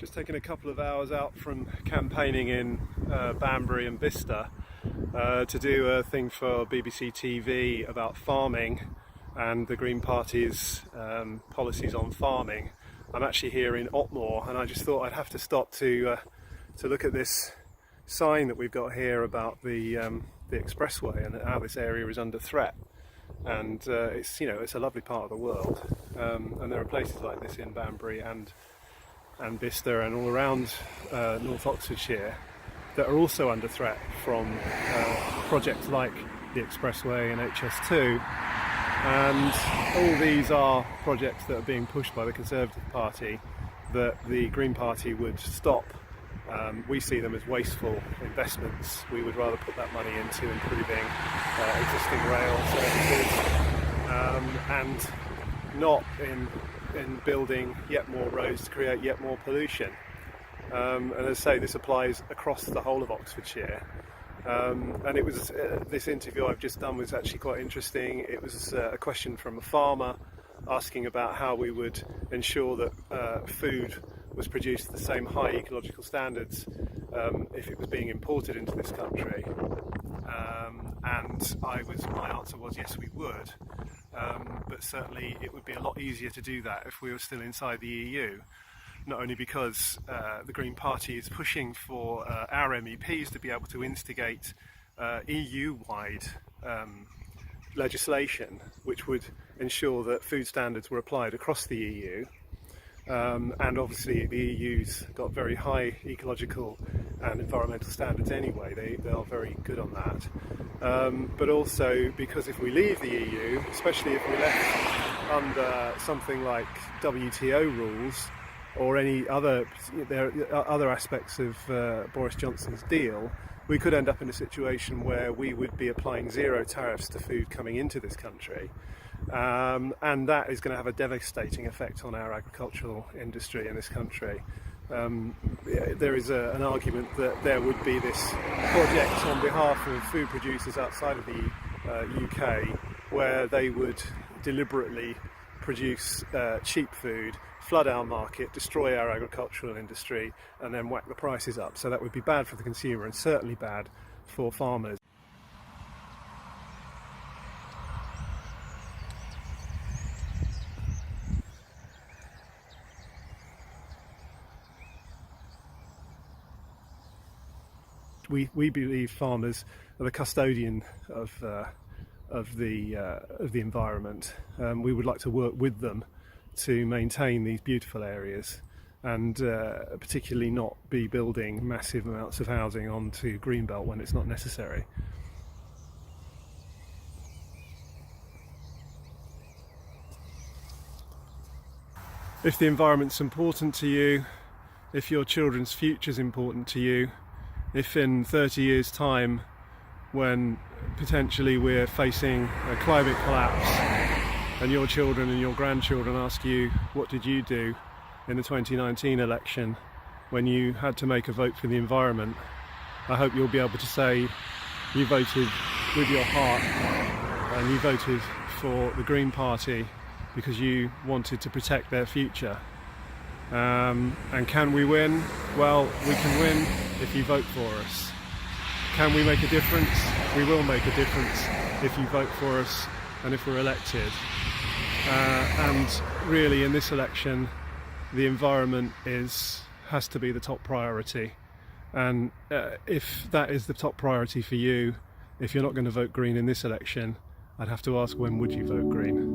Just taking a couple of hours out from campaigning in Banbury and Bicester to do a thing for BBC TV about farming and the Green Party's policies on farming. I'm actually here in Otmore, and I just thought I'd have to stop to look at this sign that we've got here about the expressway and how this area is under threat. And it's a lovely part of the world, and there are places like this in Banbury and Bicester and all around North Oxfordshire that are also under threat from projects like the expressway and HS2, and all these are projects that are being pushed by the Conservative Party that the Green Party would stop. We see them as wasteful investments. We would rather put that money into improving existing rail services and not in building yet more roads to create yet more pollution. And as I say, this applies across the whole of Oxfordshire. And it was this interview I've just done was actually quite interesting. It was a question from a farmer asking about how we would ensure that food was produced at the same high ecological standards if it was being imported into this country. And my answer was yes, we would. But certainly it would be a lot easier to do that if we were still inside the EU. Not only because the Green Party is pushing for our MEPs to be able to instigate EU-wide legislation which would ensure that food standards were applied across the EU. And obviously the EU's got very high ecological and environmental standards anyway. They are very good on that. But also because if we leave the EU, especially if we're left under something like WTO rules or any other aspects of Boris Johnson's deal, we could end up in a situation where we would be applying zero tariffs to food coming into this country. And that is going to have a devastating effect on our agricultural industry in this country. There is an argument that there would be this project on behalf of food producers outside of the UK where they would deliberately produce cheap food, flood our market, destroy our agricultural industry, and then whack the prices up. So that would be bad for the consumer and certainly bad for farmers. We believe farmers are the custodian of the environment. We would like to work with them to maintain these beautiful areas and particularly not be building massive amounts of housing onto Greenbelt when it's not necessary. If the environment's important to you, if your children's future is important to you, if in 30 years' time, when potentially we're facing a climate collapse and your children and your grandchildren ask you, what did you do in the 2019 election when you had to make a vote for the environment, I hope you'll be able to say you voted with your heart and you voted for the Green Party because you wanted to protect their future. And can we win? Well, we can win if you vote for us. Can we make a difference? We will make a difference if you vote for us and if we're elected. And really in this election, the environment has to be the top priority. And if that is the top priority for you, if you're not going to vote Green in this election, I'd have to ask, when would you vote Green?